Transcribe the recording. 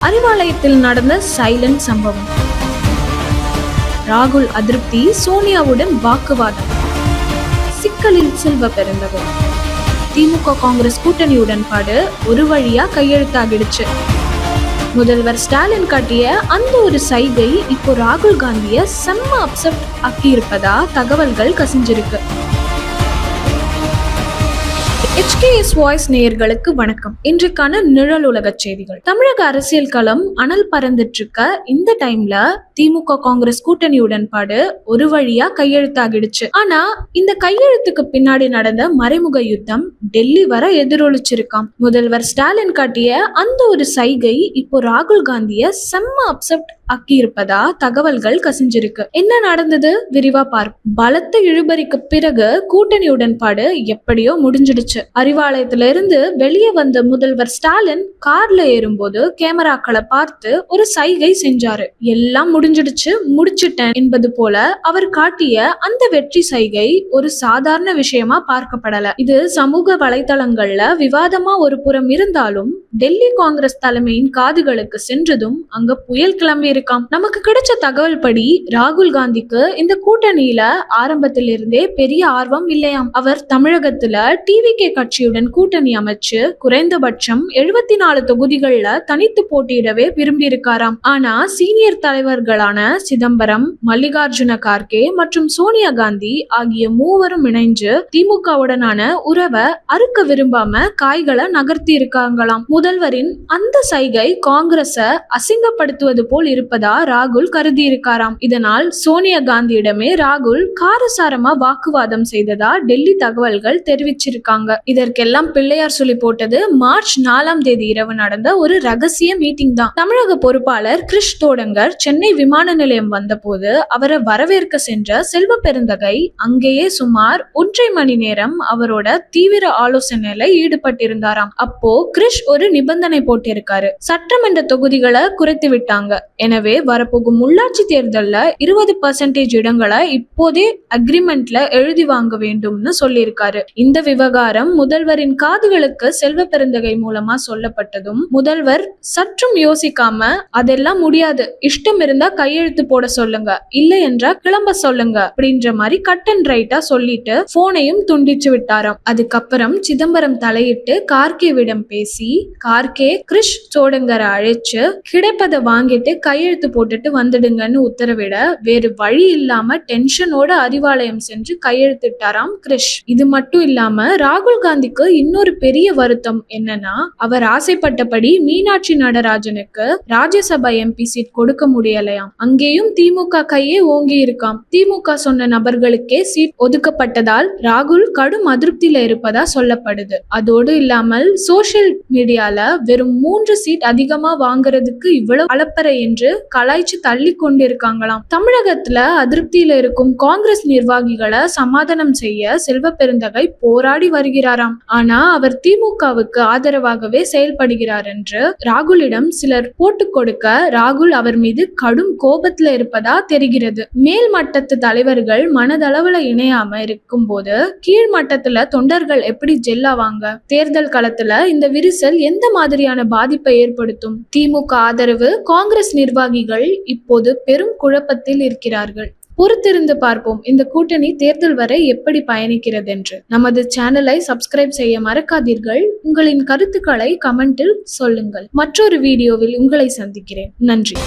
அறிவாலயத்தில் நடந்த சைலண்ட் சம்பவம். ராகுல் அதிருப்தி, சோனியாவுடன் வாக்குவாதம். சிக்கலில் செல்வ பெருந்தகை. திமுக காங்கிரஸ் கூட்டணி உடன்பாடு ஒரு வழியா கையெழுத்தாகிடுச்சு. முதல்வர் ஸ்டாலின் காட்டிய அந்த ஒரு சைகை இப்போ ராகுல் காந்திய செம்ம அப்செட் ஆக்கியிருப்பதா தகவல்கள் கசிஞ்சிருக்கு. HKS வாய்ஸ் நேயர்களுக்கு வணக்கம். இன்றைக்கான நிழல் உலக செய்திகள். தமிழக அரசியல் களம் அனல் பறந்துட்டு இருக்க இந்த டைம்ல திமுக காங்கிரஸ் கூட்டணி உடன்பாடு ஒரு வழியா கையெழுத்தாகிடுச்சு. ஆனா இந்த கையெழுத்துக்கு பின்னாடி நடந்த மறைமுக யுத்தம் டெல்லி வர எதிரொலிச்சிருக்காம். முதல்வர் ஸ்டாலின் காட்டிய அந்த ஒரு சைகை இப்போ ராகுல் காந்திய செம்ம அப்செட் ஆக்கி இருப்பதா தகவல்கள் கசிஞ்சிருக்கு. என்ன நடந்தது விரிவா பார்ப்போம். பலத்த இழுபறிக்கு பிறகு கூட்டணி உடன்பாடு எப்படியோ முடிஞ்சிடுச்சு. அறிவாலயத்துல இருந்து வெளியே வந்த முதல்வர் ஸ்டாலின் கார்ல ஏறும்போது கேமராக்களை பார்த்து ஒரு சைகை செஞ்சாரு. எல்லாம் முடிஞ்சிடுச்சு, முடிச்சிட்டேன் என்பது போல அவர் காட்டிய அந்த வெற்றி சைகை ஒரு சாதாரண விஷயமா பார்க்கப்படல. இது சமூக வலைதளங்கள்ல விவாதமா ஒரு புறம் இருந்தாலும் டெல்லி காங்கிரஸ் தலைமையின் காதுகளுக்கு சென்றதும் அங்க புயல் கிளம்பி இருக்காம். நமக்கு கிடைச்ச தகவல் படி ராகுல் காந்திக்கு இந்த கூட்டணியில ஆரம்பத்தில் இருந்தே பெரிய ஆர்வம் இல்லையாம். அவர் தமிழகத்துல டிவிகே கட்சியுடன் கூட்டணி அமைச்சு குறைந்தபட்சம் 74 தொகுதிகள்ல தனித்து போட்டியிடவே விரும்பி இருக்காராம். ஆனா சீனியர் தலைவர்களான சிதம்பரம், மல்லிகார்ஜுன கார்கே மற்றும் சோனியா காந்தி ஆகிய மூவரும் இணைஞ்சு திமுகவுடனான உறவை அறுக்க விரும்பாம காய்களை நகர்த்தி இருக்காங்களாம். முதல்வரின் அந்த சைகை காங்கிரஸ அசிங்கப்படுத்துவது போல் இருப்பதா ராகுல் கருதி இருக்காராம். இதனால் சோனியா காந்தியிடமே ராகுல் காரசாரமா வாக்குவாதம் செய்ததா டெல்லி தகவல்கள் தெரிவிச்சிருக்காங்க. இதற்கெல்லாம் பிள்ளையார் சொல்லி போட்டது மார்ச் 4ஆம் தேதி இரவு நடந்த ஒரு ரகசிய மீட்டிங் தான். தமிழக பொறுப்பாளர் கிரிஷ் தோடங்கர் சென்னை விமான நிலையம் வந்தபோது அவரை வரவேற்க சென்ற செல்வ பெருந்தகை அங்கேயே சுமார் 1.5 மணி நேரம் அவரோட தீவிர ஆலோசனையில ஈடுபட்டிருந்தாராம். அப்போ கிரிஷ் ஒரு நிபந்தனை போட்டிருக்காரு. சட்டமன்ற தொகுதிகளை குறைத்து விட்டாங்க, எனவே வரப்போகும் உள்ளாட்சி தேர்தல்ல 20% இடங்களை இப்போதே அக்ரிமெண்ட்ல எழுதி வாங்க வேண்டும்னு சொல்லியிருக்காரு. இந்த விவகாரம் முதல்வரின் காதுகளுக்கு செல்வ பெருந்தகை மூலமா சொல்லப்பட்டதும் முதல்வர் சற்றும் யோசிக்காம அதெல்லாம் முடியாது, இஷ்டம் இருந்தா கையெழுத்து போட சொல்லுங்க, இல்லை என்றா கிளம்ப சொல்லுங்க அப்படின்ற மாதிரி கட் அண்ட் ரைட்டா சொல்லிட்டு போனையும் துண்டிச்சு விட்டாராம். அதுக்கப்புறம் சிதம்பரம் தலையிட்டு கார்கேவிடம் பேசி கார்கே கிரிஷ் தோடங்கரை அழைச்சு கிடைப்பதை வாங்கிட்டு கையெழுத்து போட்டுட்டு வந்துடுங்கன்னு உத்தரவிட வேறு வழி இல்லாம டென்ஷனோட அறிவாலயம் சென்று கையெழுத்திட்டாராம் கிரிஷ். இது மட்டும் இல்லாம ராகுல் காந்திக்கு இன்னொரு பெரிய வருத்தம் என்னன்னா, அவர் ஆசைப்பட்டபடி மீனாட்சி நடராஜனுக்கு ராஜ்யசபா MP சீட் கொடுக்க முடியலையாம். அங்கேயும் திமுக கையே ஓங்கி இருக்காம். திமுக சொன்ன நபர்களுக்கே சீட் ஒதுக்கப்பட்டதால் ராகுல் கடும் அதிருப்தியில இருப்பதா சொல்லப்படுது. அதோடு இல்லாமல் சோசியல் மீடியால வெறும் 3 சீட் அதிகமா வாங்குறதுக்கு இவ்வளவு அலப்பறை என்று கலாய்ச்சி தள்ளி கொண்டிருக்காங்களாம். தமிழகத்துல அதிருப்தியில இருக்கும் காங்கிரஸ் நிர்வாகிகளை சமாதானம் செய்ய செல்வ பெருந்தகை போராடி வருகிறாராம். ஆனா அவர் திமுகவுக்கு ஆதரவாகவே செயல்படுகிறார் என்று ராகுலிடம் சிலர் போட்டு கொடுக்க ராகுல் அவர் மீது கடும் கோபத்துல இருப்பதா தெரிகிறது. மேல் மட்டத்து தலைவர்கள் மனதளவுல இணையாம இருக்கும் போது கீழ் மட்டத்துல தொண்டர்கள் எப்படி ஜெல்லாவாங்க? தேர்தல் களத்துல இந்த விரிசல் எந்த மாதிரியான பாதிப்பை ஏற்படுத்தும்? திமுக ஆதரவு காங்கிரஸ் நிர்வாகிகள் இப்போது பெரும் குழப்பத்தில் இருக்கிறார்கள். பொறுத்திருந்து பார்ப்போம் இந்த கூட்டணி தேர்தல் வரை எப்படி பயணிக்கிறது என்று. நமது சேனலை சப்ஸ்கிரைப் செய்ய மறக்காதீர்கள். உங்களின் கருத்துக்களை கமெண்டில் சொல்லுங்கள். மற்றொரு வீடியோவில் உங்களை சந்திக்கிறேன். நன்றி.